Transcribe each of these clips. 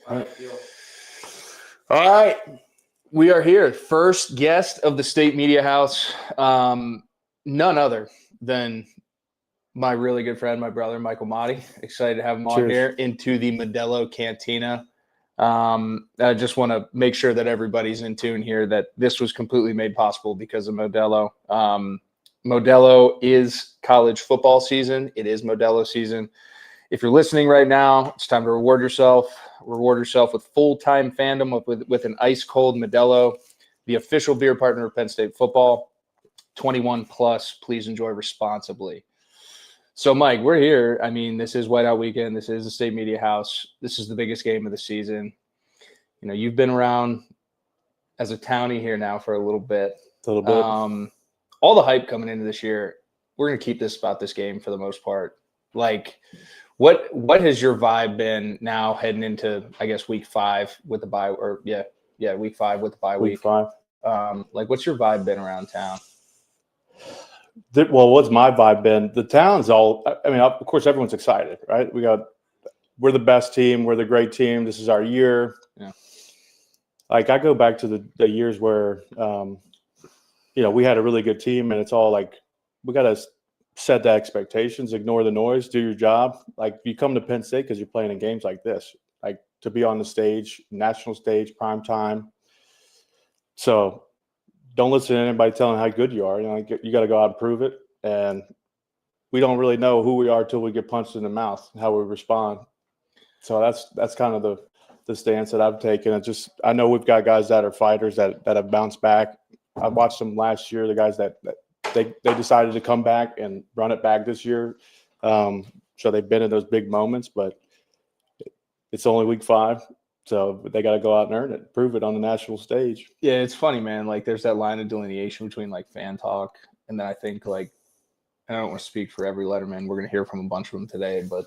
All right. We are here. First guest of the State Media House. None other than my really good friend, my brother, Michael Mauti. Excited to have him on here into the Modelo Cantina. I just want to make sure that everybody's in tune here that this was completely made possible because of Modelo. Modelo is college football season. It is Modelo season. If you're listening right now, it's time to reward yourself. Reward yourself with full-time fandom with an ice-cold Modelo, the official beer partner of Penn State football. 21 plus. Please enjoy responsibly. So, Mike, we're here. I mean, this is Whiteout Weekend. This is the State Media House. This is the biggest game of the season. You know, you've been around as a townie here now for a little bit. All the hype coming into this year, we're going to keep this about this game for the most part. Like, what has your vibe been now heading into, I guess, week 5 with the bye, or week 5 with the bye week? Week 5. Like, what's your vibe been around town? Well, what's my vibe been? The town's all. I mean, of course, everyone's excited, right? We're the best team. We're the great team. This is our year. Yeah. Like, I go back to the years where, we had a really good team, and it's all like we got to set the expectations, ignore the noise, do your job. Like, you come to Penn State because you're playing in games like this, like to be on the stage, national stage, prime time. So don't listen to anybody telling how good you are. You know, you got to go out and prove it. And we don't really know who we are until we get punched in the mouth, how we respond. So that's kind of the stance that I've taken. I know we've got guys that are fighters that have bounced back. I watched them last year, the guys that they decided to come back and run it back this year. So they've been in those big moments, but it's only week 5. So they got to go out and earn it, prove it on the national stage. Yeah, it's funny, man. Like, there's that line of delineation between, like, fan talk, and then I think, like, I don't want to speak for every letterman. We're going to hear from a bunch of them today, but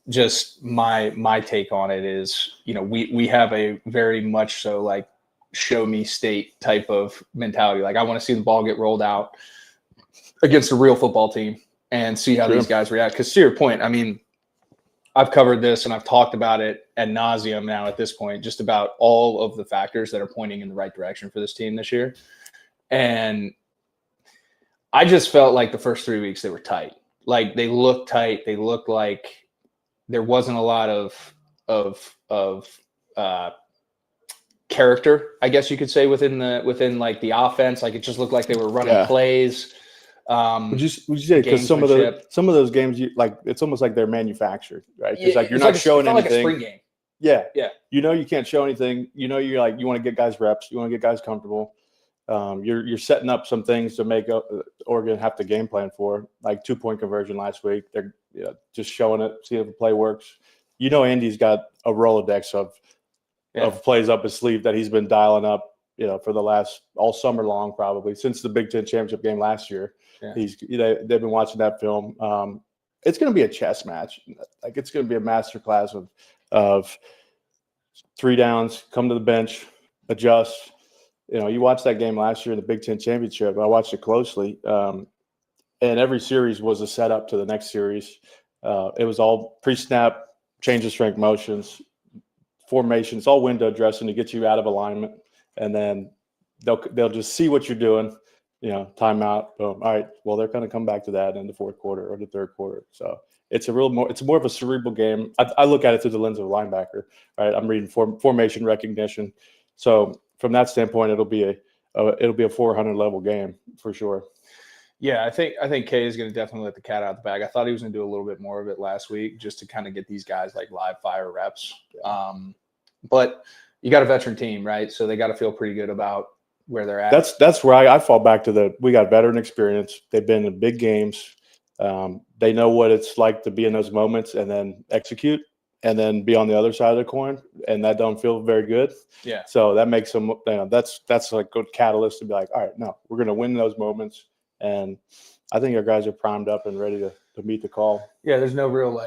just my take on it is, you know, we have a very much so, like, show me state type of mentality. Like, I want to see the ball get rolled out against a real football team and see how these guys react. Because to your point, I mean, I've covered this and I've talked about it ad nauseum now at this point, just about all of the factors that are pointing in the right direction for this team this year. And I just felt like the first 3 weeks they were tight. Like, they looked tight. They looked like there wasn't a lot of character, I guess you could say, within like the offense. Like, it just looked like they were running plays. Would you say, because some of those games, it's almost like they're manufactured, right? Because you're not showing anything. Like a spring game. Yeah. You know, you can't show anything. You know, you want to get guys reps. You want to get guys comfortable. You're setting up some things to make Oregon have to game plan for, like 2-point conversion last week. They're just showing it, see if the play works. You know, Andy's got a Rolodex of plays up his sleeve that he's been dialing up, for the last all summer long, probably since the Big Ten championship game last year. Yeah. They've been watching that film. It's going to be a chess match. Like, it's going to be a masterclass of 3 downs, come to the bench, adjust. You watched that game last year in the Big Ten championship. I watched it closely, and every series was a setup to the next series. It was all pre-snap, change of strength motions, formations, all window dressing to get you out of alignment, and then they'll just see what you're doing. Timeout, boom. All right, well, they're going to come back to that in the fourth quarter or the third quarter. So it's more of a cerebral game. I look at it through the lens of a linebacker, right? I'm reading formation recognition. So from that standpoint, it'll be a 400 level game for sure. Yeah, I think Kay is going to definitely let the cat out of the bag. I thought he was going to do a little bit more of it last week just to kind of get these guys like live fire reps. But you got a veteran team, right? So they got to feel pretty good about where they're at. That's where I fall back to we got veteran experience. They've been in big games. They know what it's like to be in those moments and then execute and then be on the other side of the coin, and that don't feel very good. Yeah. So that makes them, that's like a good catalyst to be like, all right, no, we're going to win those moments. And I think our guys are primed up and ready to meet the call. Yeah. There's no real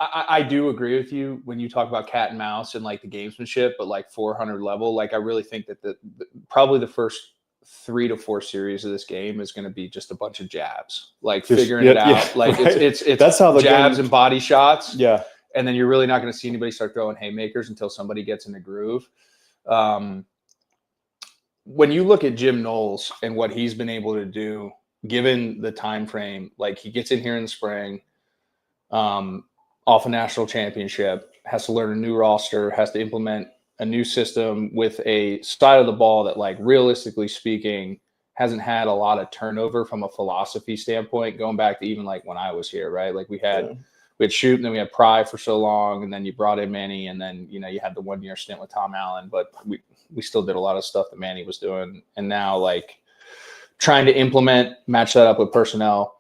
I do agree with you when you talk about cat and mouse and like the gamesmanship, but like 400 level, like I really think that probably the first 3 to 4 series of this game is going to be just a bunch of jabs, like figuring it out. Like right. it's that's how the jabs game, and body shots. Yeah. And then you're really not going to see anybody start throwing haymakers until somebody gets in the groove. When you look at Jim Knowles and what he's been able to do, given the time frame, like he gets in here in the spring, off a national championship, has to learn a new roster, has to implement a new system with a side of the ball that, like, realistically speaking, hasn't had a lot of turnover from a philosophy standpoint, going back to even like when I was here, right? Like we had Shoot, and then we had Pry for so long, and then you brought in Manny, and then, you had the 1 year stint with Tom Allen, but we still did a lot of stuff that Manny was doing. And now, like, trying to match that up with personnel,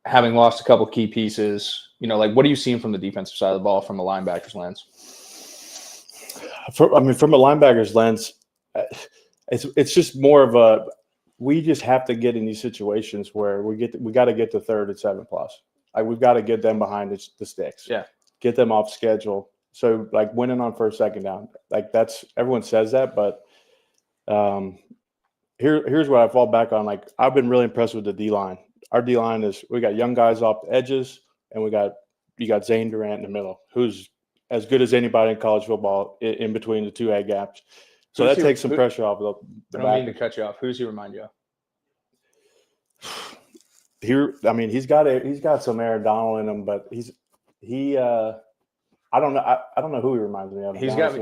having lost a couple key pieces, like, what are you seeing from the defensive side of the ball from a linebacker's lens? From a linebacker's lens, it's just more of we just have to get in these situations where we got to get to 3rd and 7+. Like, we've got to get them behind the sticks. Yeah. Get them off schedule. So, like, winning on 1st, 2nd down, like, that's – everyone says that, but here's what I fall back on. Like, I've been really impressed with the D-line. Our D-line is – we got young guys off the edges, and you got Zane Durant in the middle, who's as good as anybody in college football in between the 2 A gaps. So that takes some pressure off the back. I don't mean to cut you off. Who does he remind you of? He's got some Aaron Donald in him, but I don't know who he reminds me of. He's got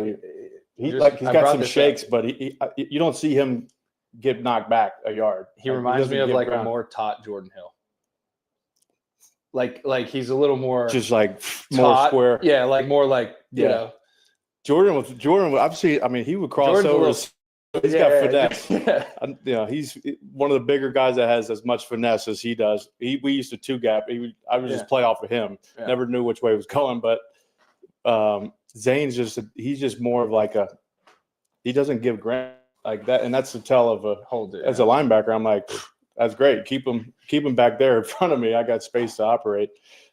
some shakes, but you don't see him get knocked back a yard. He reminds me of like a more taut Jordan Hill. Like he's a little more just like more taut, square. Yeah, like more like you know. Jordan was I've seen. I mean, he would cross over. He's got finesse. Yeah. He's one of the bigger guys that has as much finesse as he does. We used to 2-gap. I would just play off of him. Yeah. Never knew which way he was going. But Zane's he's just more of like he doesn't give grant like that. And that's the tell of as a linebacker. I'm like, that's great. Keep him back there in front of me. I got space to operate.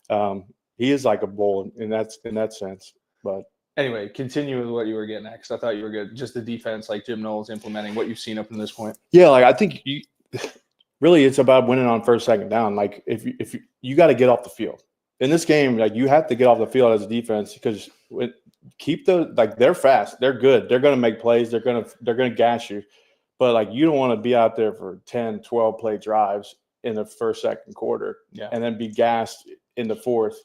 He is like a bull in that sense. But anyway, continue with what you were getting at, because I thought you were good. Just the defense, like Jim Knowles implementing what you've seen up to this point. Yeah, like I think really it's about winning on 1st, 2nd down. Like if you got to get off the field in this game, like you have to get off the field as a defense, because they're fast, they're good, they're going to make plays, they're going to gash you, but like you don't want to be out there for 10, 12 play drives in the 1st, 2nd quarter, and then be gassed in the 4th.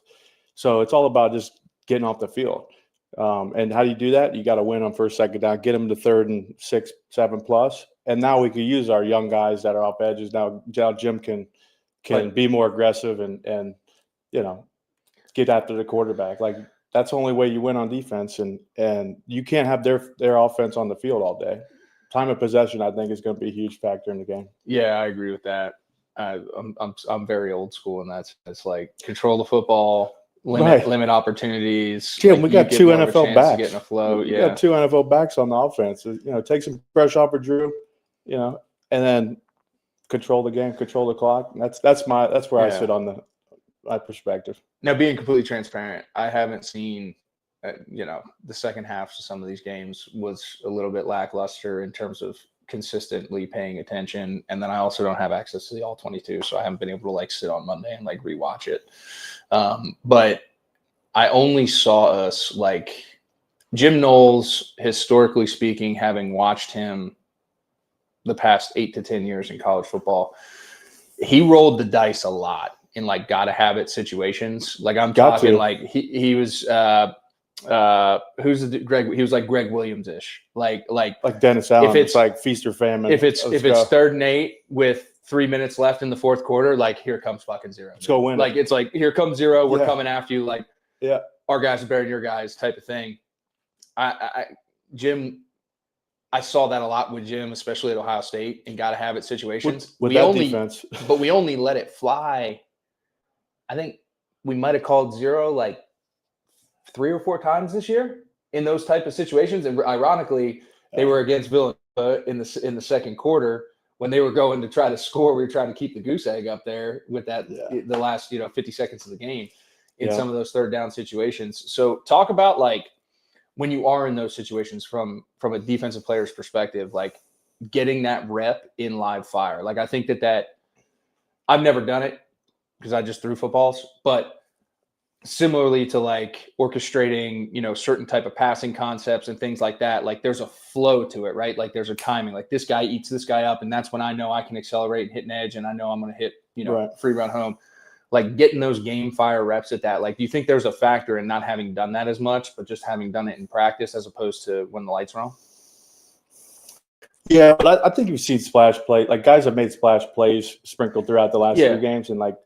So it's all about just getting off the field. And how do you do that? You got to win on 1st, 2nd down, get them to 3rd and 6, 7+. And now we can use our young guys that are off edges. Now Jim can be more aggressive and get after the quarterback. Like, that's the only way you win on defense. And you can't have their offense on the field all day. Time of possession, I think, is going to be a huge factor in the game. Yeah, I agree with that. I'm very old school in that sense. Like, control the football. Limit opportunities. Yeah, we got 2 NFL backs. Getting a flow. We got 2 NFL backs on the offense. Take some pressure off of Drew, and then control the game, control the clock. That's where I sit on my perspective. Now, being completely transparent, I haven't seen, the second halves of some of these games was a little bit lackluster in terms of consistently paying attention, and then I also don't have access to the all 22, so I haven't been able to like sit on Monday and like rewatch it. But I only saw us, like, Jim Knowles, historically speaking, having watched him the past 8 to 10 years in college football, he rolled the dice a lot in like gotta have it situations. Like, I'm talking like he was who's the Greg? He was like Greg Williams-ish, like Dennis Allen. If it's like feast or famine. If it's 3rd and 8 with 3 minutes left in the 4th quarter, like, here comes fucking 0. Let's go win. Like, it's like, here comes 0. We're coming after you. Like, yeah, our guys are better than your guys, type of thing. Jim, I saw that a lot with Jim, especially at Ohio State, and gotta have it situations. With that defense. But we only let it fly. I think we might have called 0 like 3 or 4 times this year in those type of situations. And ironically, they were against Villanova in the 2nd quarter. When they were going to try to score, we were trying to keep the goose egg up there with that the last 50 seconds of the game in some of those 3rd down situations. So talk about, like, when you are in those situations from a defensive player's perspective, like getting that rep in live fire. Like, I think that I've never done it because I just threw footballs, but similarly to like orchestrating, certain type of passing concepts and things like that, like there's a flow to it, right? Like there's a timing, like this guy eats this guy up, and that's when I know I can accelerate and hit an edge, and I know I'm going to hit, Right. free run home. Like getting those game fire reps at that. Like, do you think there's a factor in not having done that as much, but just having done it in practice as opposed to when the lights are on? Yeah, but I think you've seen splash play. Like guys have made splash plays sprinkled throughout the last few games, and like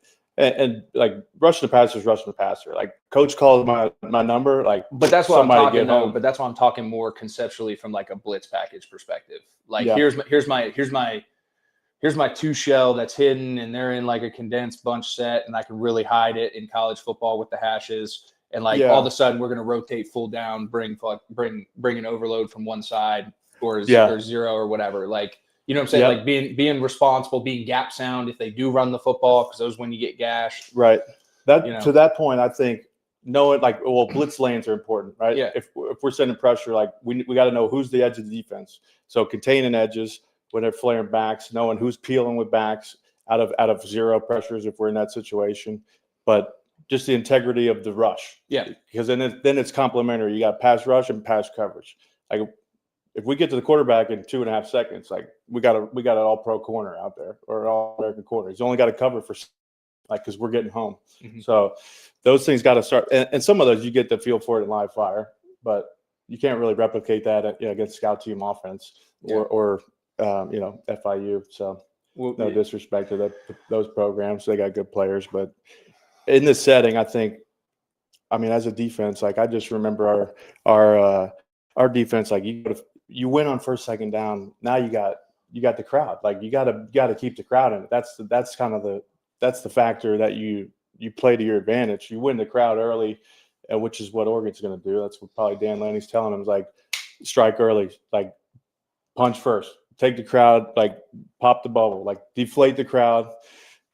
like rushing the passer is rushing the passer. Like coach calls my number, like but that's what I'm talking home. But that's why I'm talking more conceptually from like a blitz package perspective. Like here's my two shell that's hidden, and they're in like a condensed bunch set, and I can really hide it in college football with the hashes. And like all of a sudden we're going to rotate full down, bring an overload from one side or zero or whatever. Like, you know what I'm saying? Like being responsible, being gap sound if they do run the football, because those when you get gashed. Right. That to that point, I think knowing like blitz lanes are important, right? Yeah. If we're sending pressure, like we got to know who's the edge of the defense. So containing edges when they're flaring backs, knowing who's peeling with backs out of zero pressures if we're in that situation, but just the integrity of the rush. Yeah. Because then it's complementary. You got pass rush and pass coverage. Like if we get to the quarterback in 2.5 seconds, like we got an all-pro corner out there or an all-American corner. He's only got to cover for because we're getting home. Mm-hmm. So those things got to start. And some of those you get the feel for it in live fire, but you can't really replicate that against scout team offense or FIU. So no disrespect to those programs. They got good players, but in this setting, I think, as a defense, like I just remember our defense, like you win on first, second down. Now you got the crowd. Like you got to keep the crowd in it. That's kind of that's the factor that you play to your advantage. You win the crowd early, which is what Oregon's going to do. That's what probably Dan Lanny's telling them is like strike early, like punch first, take the crowd, like pop the bubble, like deflate the crowd,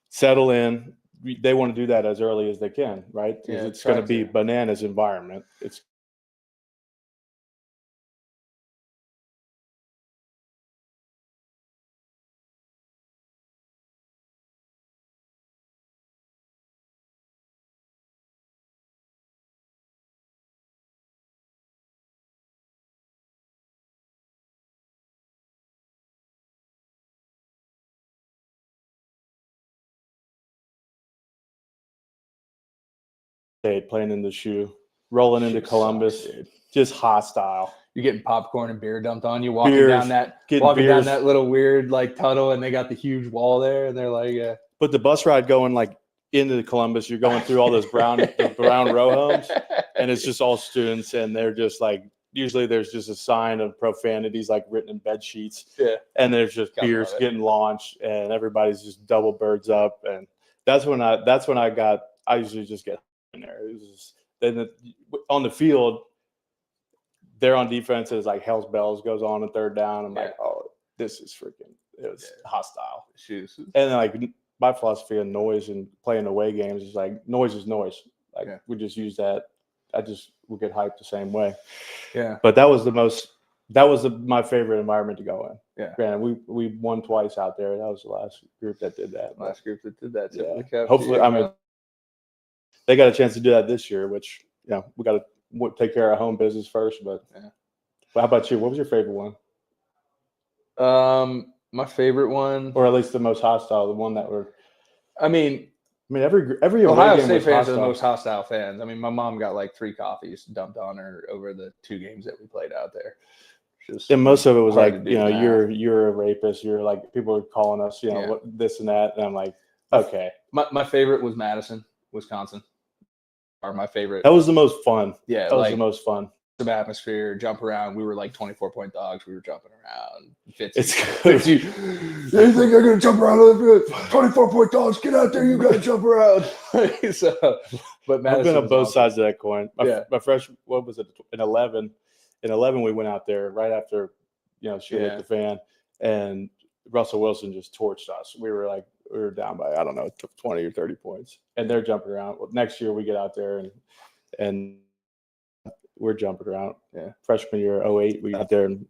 settle in. They want to do that as early as they can, right? Because it's going to be bananas environment. It's playing in the shoe, rolling into Columbus, just hostile. You're getting popcorn and beer dumped on you, walking down that little weird like tunnel, and they got the huge wall there, and they're like, But the bus ride going like into Columbus, you're going through all those brown row homes, and it's just all students, and they're just like usually there's just a sign of profanities like written in bed sheets, and there's just beers getting launched, and everybody's just double birds up, and that's when I usually just get in there. It was just, then on the field, they're on defense. It's like hell's bells goes on a third down. I'm like, oh, this is freaking. It was hostile. Shoes. And then, like my philosophy of noise and playing away games is like noise is noise. Like we just use that. We get hyped the same way. Yeah. But that was my favorite environment to go in. Yeah. Granted, we won twice out there. That was the last group that did that. Yeah. Hopefully, they got a chance to do that this year, which we got to take care of home business first. But how about you? What was your favorite one? My favorite one, or at least the most hostile, the one that were. every Ohio State fans are the most hostile fans. My mom got like 3 coffees dumped on her over the 2 games that we played out there. And most of it was like, you're a rapist. You're like, people are calling us, what, this and that. And I'm like, okay. My favorite was Madison, Wisconsin. Are my favorite. That was the most fun. Yeah, that was the most fun. Some atmosphere, jump around. We were like 24-point dogs. We were jumping around. It's good. You think they're gonna jump around? 24-point dogs, get out there! You gotta jump around. But Madison, I've been on both sides of that coin. My freshman, what was it? In 11, we went out there right after, she hit the fan, and Russell Wilson just torched us. We were down by 20 or 30 points, and they're jumping around. Well, next year we get out there and we're jumping around. Yeah, freshman year 2008, we got out there, and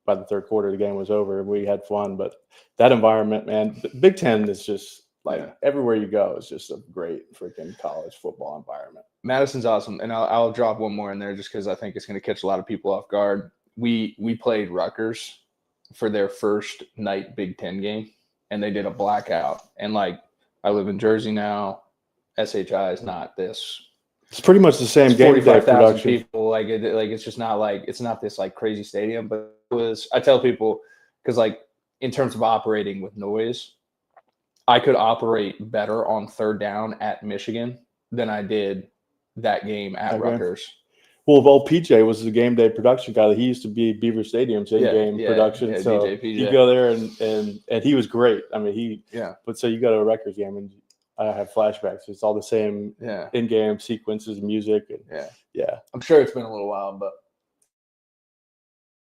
by the third quarter the game was over. We had fun, but that environment, man, Big Ten is just Like everywhere you go is just a great freaking college football environment. Madison's awesome, and I'll drop one more in there just because I think it's going to catch a lot of people off guard. We played Rutgers for their first night Big Ten game, and they did a blackout. And like, I live in Jersey now. SHI is not this. It's pretty much the same game day production. People like it's just not like it's not this like crazy stadium, but it was. I tell people because like in terms of operating with noise, I could operate better on third down at Michigan than I did that game at Rutgers. Well, PJ was the game day production guy. He used to be Beaver Stadium's in-game production. So you go there and he was great. I mean, But so you go to a Rutgers game and I have flashbacks. It's all the same in-game sequences, music. And, I'm sure it's been a little while, but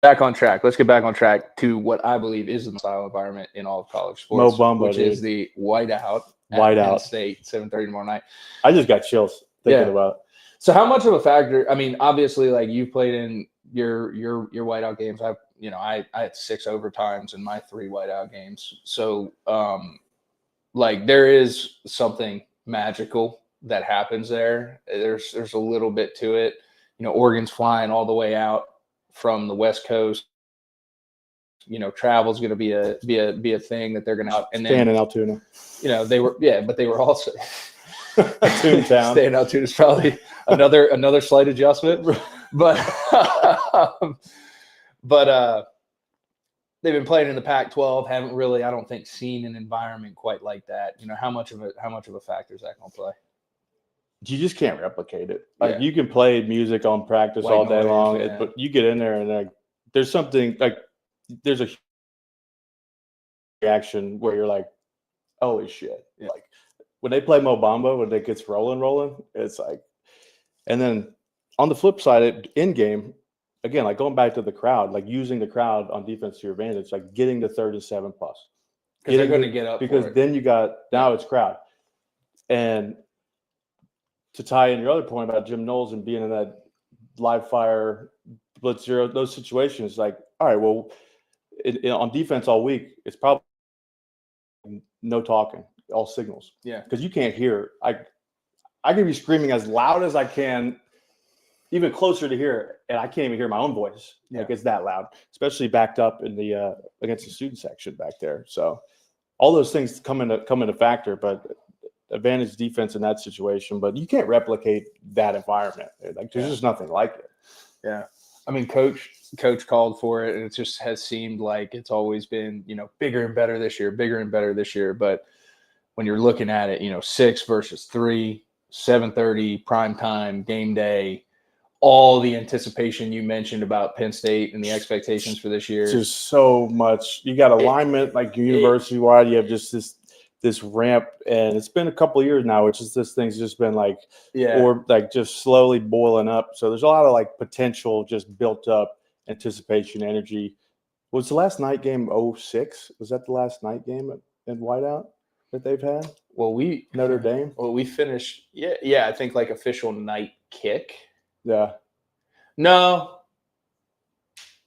back on track. Let's get back on track to what I believe is the style environment in all of college sports, which is the whiteout at Penn State, 7:30 tomorrow night. I just got chills thinking about it. So how much of a factor? I mean, obviously, like you played in your whiteout games. I had 6 overtimes in my 3 whiteout games. So like there is something magical that happens there. There's a little bit to it. Oregon's flying all the way out from the West Coast. Travel's going to be a thing that they're going to. And then staying in Altoona. They were but they were also. Toontown. Staying in Altoona is probably another slight adjustment, but they've been playing in the Pac-12. Haven't really, I don't think, seen an environment quite like that. How much of a factor is that going to play? You just can't replicate it. Like you can play music on practice all day long, but you get in there and like there's something like there's a reaction where you're like, holy shit, like. When they play Mo Bamba, when it gets rolling, it's like, and then on the flip side, in game, again, like going back to the crowd, like using the crowd on defense to your advantage, like getting to 3rd and 7+. Because they're going to get up. Because then you got now it's crowd, and to tie in your other point about Jim Knowles and being in that live fire blitz zero, those situations, like all right, well, on defense all week, it's probably no talking. All signals. Yeah. Because you can't hear. I can be screaming as loud as I can, even closer to here, and I can't even hear my own voice. Yeah. Like it's that loud, especially backed up in the against the student section back there. So all those things come into factor, but advantage defense in that situation. But you can't replicate that environment. Like there's just nothing like it. Yeah. I mean, coach called for it, and it just has seemed like it's always been, bigger and better this year. But when you're looking at it, 6 versus 3, 7:30 primetime game day, all the anticipation you mentioned about Penn State and the expectations for this year. There's so much. You got alignment like university wide. You have just this ramp, and it's been a couple of years now. Which is this thing's just been like, or like just slowly boiling up. So there's a lot of like potential, just built up anticipation, energy. Was the last night game 06? Was that the last night game in whiteout that they've had? Well, Notre Dame. Well, we finished. Yeah. I think like official night kick. Yeah. No.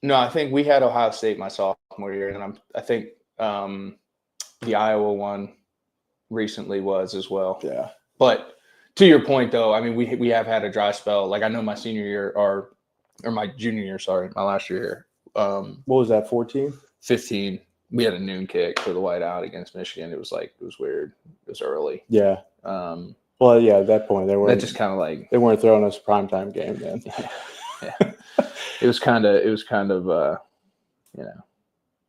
I think we had Ohio State my sophomore year, and I think the Iowa one recently was as well. Yeah. But to your point, though, I mean, we have had a dry spell. Like I know my senior year or my junior year, sorry, my last year here. What was that? 14? 15. We had a noon kick for the whiteout against Michigan. It was weird. It was early. Yeah. Well, yeah, at that point they weren't. That just kind of like they weren't throwing us a primetime game then. Yeah. It was kind of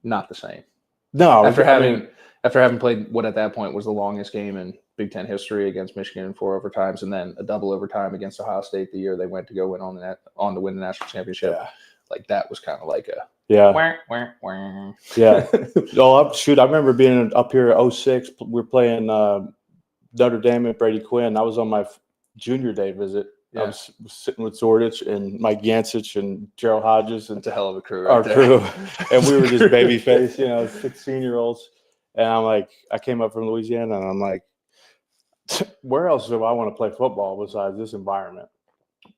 not the same. No, after having played what at that point was the longest game in Big Ten history against Michigan in 4 overtimes, and then a double overtime against Ohio State the year they went to go win on to win the national championship. Yeah. Like that was kind of like a yeah. Yeah. Oh, shoot! I remember being up here at 06. We were playing Notre Dame and Brady Quinn. I was on my junior day visit. Yeah. I was sitting with Zordich and Mike Yancich and Gerald Hodges. And it's a hell of a crew. Our crew. And we were just baby face, 16-year-olds. And I'm like, I came up from Louisiana, and I'm like, where else do I want to play football besides this environment?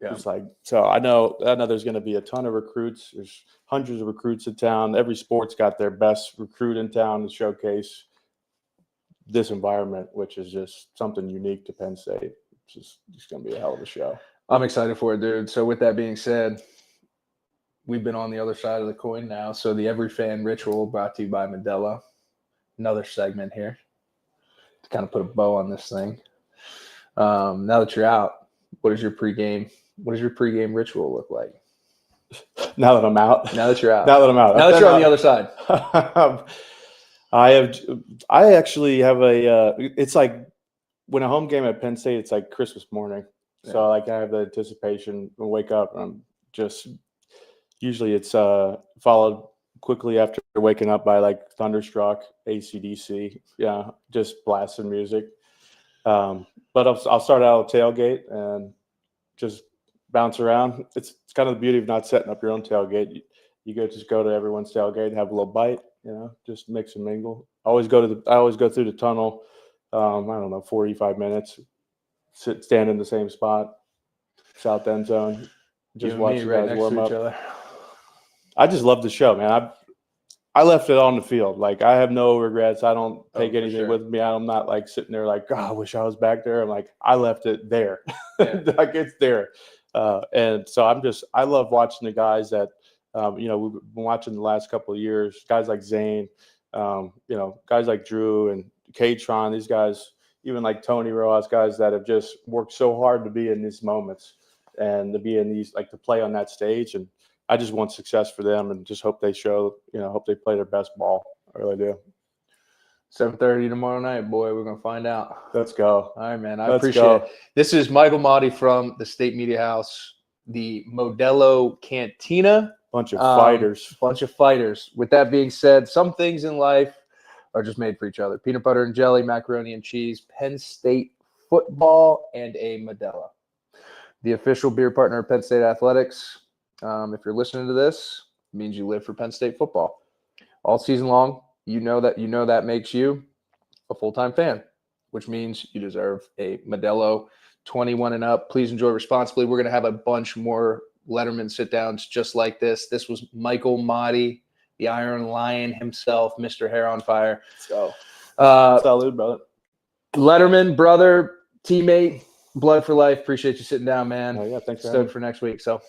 Yeah. It's like, so I know there's going to be a ton of recruits. There's hundreds of recruits in town. Every sport's got their best recruit in town to showcase. this environment, which is just something unique to Penn State. It's going to be a hell of a show. I'm excited for it, dude. So with that being said, we've been on the other side of the coin now. So the Every Fan Ritual brought to you by Modelo. Another segment here to kind of put a bow on this thing. Now that you're out, what does your pregame ritual look like? Now that I'm out. Now that you're out. Now that I'm out. Now that you're on the other side. I actually have it's like when a home game at Penn State, it's like Christmas morning. Yeah. So like I have the anticipation and wake up and I'm just, usually it's followed quickly after waking up by like Thunderstruck, AC/DC. Yeah. Just blasting music. But I'll start out at tailgate and just bounce around. It's kind of the beauty of not setting up your own tailgate. You just go to everyone's tailgate, have a little bite, just mix and mingle. I always go through the tunnel. I don't know, 45 minutes, stand in the same spot, south end zone, just watch you guys warm up. I just love the show, man. I left it on the field. Like, I have no regrets. I don't take anything with me. I'm not like sitting there like, I wish I was back there. I'm like, I left it there. Yeah. Like, it's there. And so I love watching the guys that, we've been watching the last couple of years, guys like Zane, guys like Drew and K-Tron, these guys, even like Tony Rojas, guys that have just worked so hard to be in these moments and to be in these, like, to play on that stage. And I just want success for them and just hope they show, hope they play their best ball. I really do. 7:30 tomorrow night, boy. We're going to find out. Let's go. All right, man. I appreciate it. This is Michael Mauti from the State Media House, the Modelo Cantina. Bunch of fighters. With that being said, some things in life are just made for each other. Peanut butter and jelly, macaroni and cheese, Penn State football, and a Modelo. The official beer partner of Penn State Athletics. If you're listening to this, it means you live for Penn State football. All season long, you know that makes you a full-time fan, which means you deserve a Modelo 21 and up. Please enjoy responsibly. We're going to have a bunch more Letterman sit-downs just like this. This was Michael Mauti, the Iron Lion himself, Mr. Hair on Fire. So, salute, brother. Letterman, brother, teammate, blood for life. Appreciate you sitting down, man. Oh, yeah, thanks for having me. For next week. So.